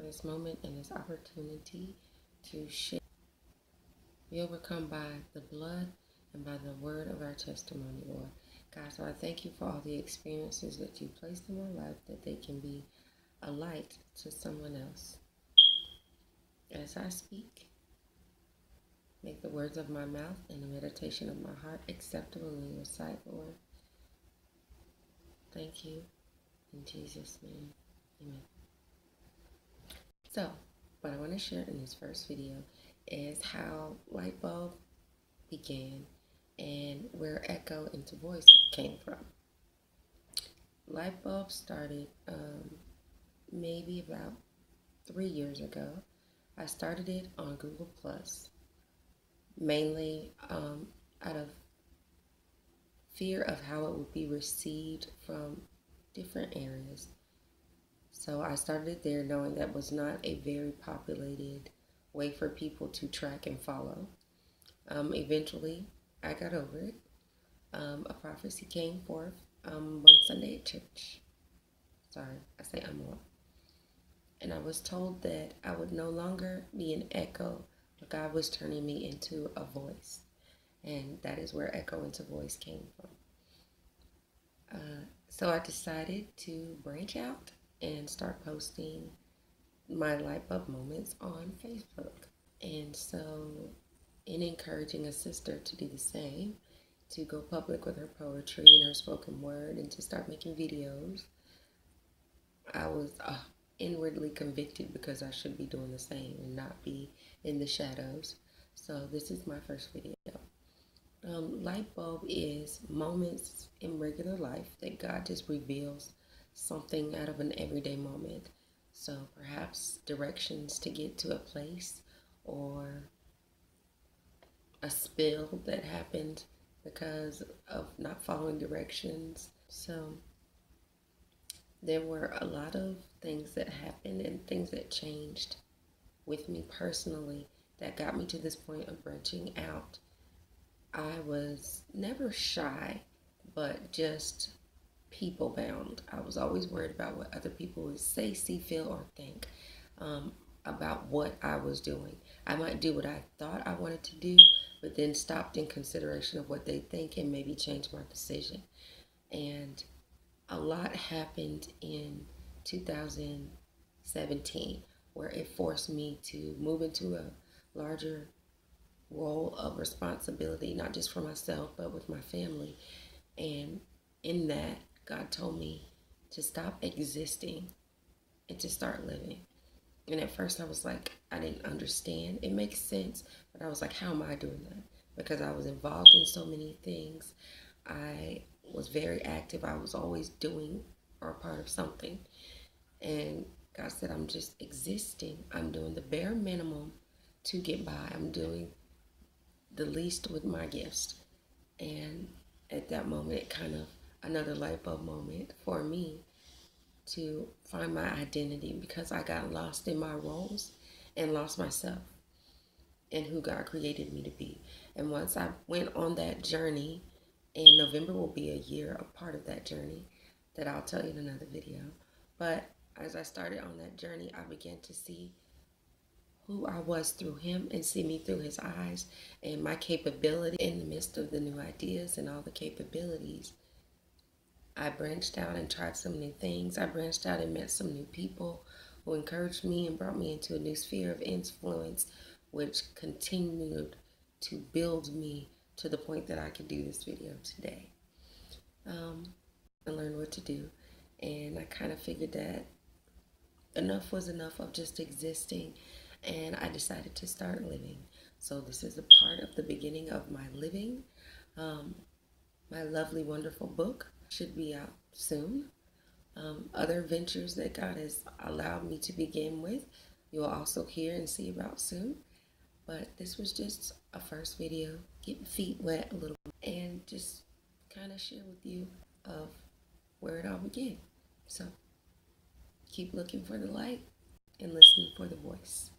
this moment and this opportunity to share. Be overcome by the blood and by the word of our testimony, Lord. God, so I thank you for all the experiences that you placed in my life, that they can be a light to someone else. As I speak, make the words of my mouth and the meditation of my heart acceptable in your sight, Lord. Thank you. In Jesus' name, amen. So, what I want to share in this first video is how Lightbulb began and where EchoN2Voice came from. Lightbulb started maybe about 3 years ago. I started it on Google+, mainly out of fear of how it would be received from different areas. So I started there knowing that was not a very populated way for people to track and follow. Eventually, I got over it. A prophecy came forth one Sunday at church. Sorry, I say I'm wrong. And I was told that I would no longer be an echo, but God was turning me into a voice. And that is where EchoN2Voice came from. So I decided to branch out and start posting my Lightbulb moments on Facebook. And so in encouraging a sister to do the same, to go public with her poetry and her spoken word and to start making videos, I was inwardly convicted because I should be doing the same and not be in the shadows. So this is my first video. Lightbulb is moments in regular life that God just reveals something out of an everyday moment. So perhaps directions to get to a place, or a spill that happened because of not following directions. So there were a lot of things that happened and things that changed with me personally that got me to this point of branching out. I was never shy, but just people bound. I was always worried about what other people would say, see, feel, or think about what I was doing. I might do what I thought I wanted to do, but then stopped in consideration of what they think and maybe change my decision. And a lot happened in 2017 where it forced me to move into a larger role of responsibility, not just for myself, but with my family. And in that, God told me to stop existing and to start living. And at first I was like, I didn't understand. It makes sense, but I was like, how am I doing that? Because I was involved in so many things. I was very active. I was always doing or a part of something. And God said, I'm just existing. I'm doing the bare minimum to get by. I'm doing the least with my gifts. And at that moment, it kind of another light bulb moment for me to find my identity, because I got lost in my roles and lost myself and who God created me to be. And once I went on that journey, and November will be a year, a part of that journey that I'll tell you in another video. But as I started on that journey, I began to see who I was through him and see me through his eyes, and my capability in the midst of the new ideas and all the capabilities. I branched out and tried some new things. I branched out and met some new people who encouraged me and brought me into a new sphere of influence, which continued to build me to the point that I could do this video today. I learned what to do, and I kind of figured that enough was enough of just existing, and I decided to start living. So this is a part of the beginning of my living. My lovely, wonderful book should be out soon. Other ventures that God has allowed me to begin with, you'll also hear and see about soon. But this was just a first video, get my feet wet a little bit, and just kind of share with you of where it all began. So keep looking for the light and listening for the voice.